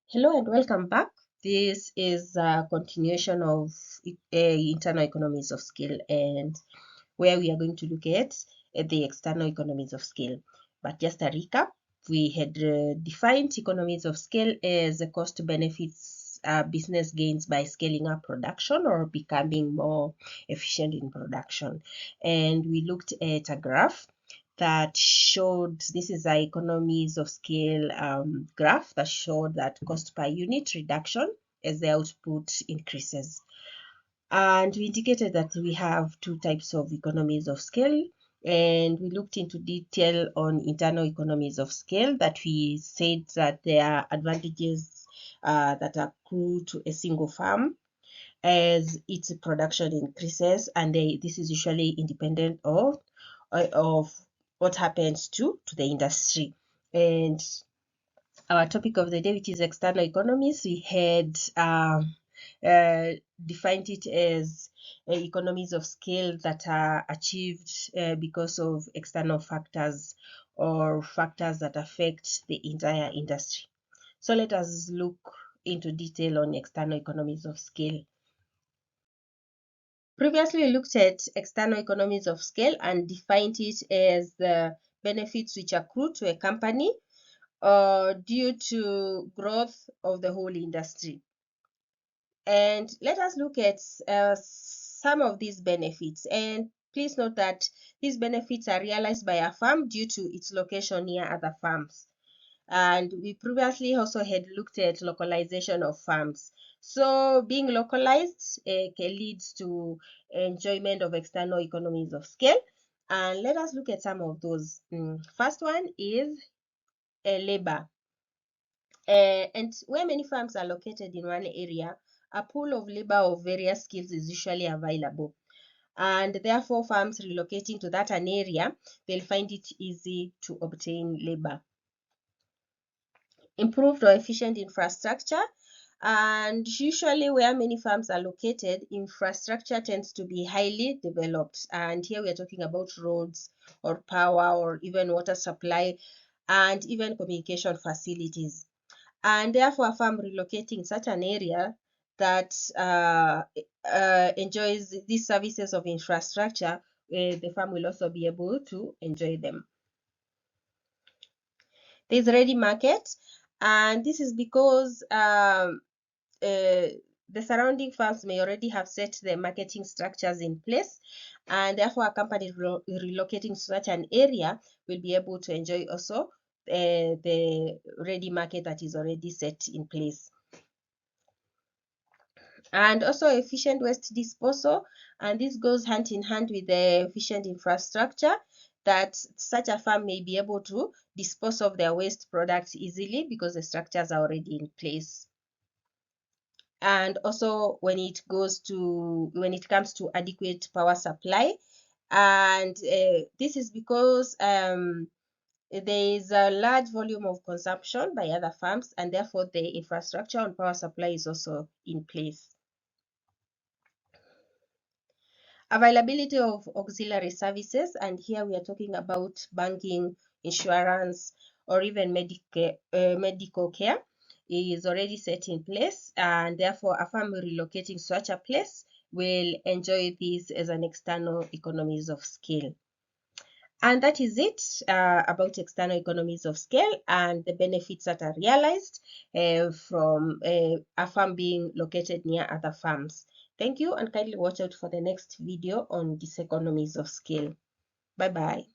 Hello and welcome back. This is a continuation of internal economies of scale, and where we are going to look at the external economies of scale. But just a recap, we had defined economies of scale as the cost benefits business gains by scaling up production or becoming more efficient in production. And we looked at a graph that showed, this is a economies of scale graph that showed that cost per unit reduction as the output increases. And we indicated that we have two types of economies of scale, and we looked into detail on internal economies of scale, that we said that there are advantages that accrue to a single farm as its production increases, and this is usually independent of what happens to the industry. And our topic of the day, which is external economies, we had defined it as economies of scale that are achieved because of external factors or factors that affect the entire industry. So let us look into detail on external economies of scale. Previously, we looked at external economies of scale and defined it as the benefits which accrue to a company due to growth of the whole industry. And let us look at some of these benefits. And please note that these benefits are realized by a farm due to its location near other farms. And we previously also had looked at localization of farms. So being localized leads to enjoyment of external economies of scale. And let us look at some of those. First one is labor. And where many farms are located in one area, a pool of labor of various skills is usually available. And therefore, farms relocating to that an area, they'll find it easy to obtain labor. Improved or efficient infrastructure, and usually where many farms are located, infrastructure tends to be highly developed, and here we are talking about roads or power or even water supply and even communication facilities. And therefore, a farm relocating such an area that enjoys these services of infrastructure, the farm will also be able to enjoy them. There's ready market, and this is because the surrounding farms may already have set their marketing structures in place, and therefore a company relocating to such an area will be able to enjoy also the ready market that is already set in place. And also efficient waste disposal, and this goes hand in hand with the efficient infrastructure, that such a farm may be able to dispose of their waste products easily because the structures are already in place. And also when it comes to adequate power supply, and this is because there is a large volume of consumption by other farms, and therefore the infrastructure on power supply is also in place. Availability of auxiliary services, and here we are talking about banking, insurance, or even medical care is already set in place, and therefore a farm relocating such a place will enjoy this as an external economies of scale. And that is it about external economies of scale and the benefits that are realized from a farm being located near other farms. Thank you, and kindly watch out for the next video on these economies of scale. Bye bye.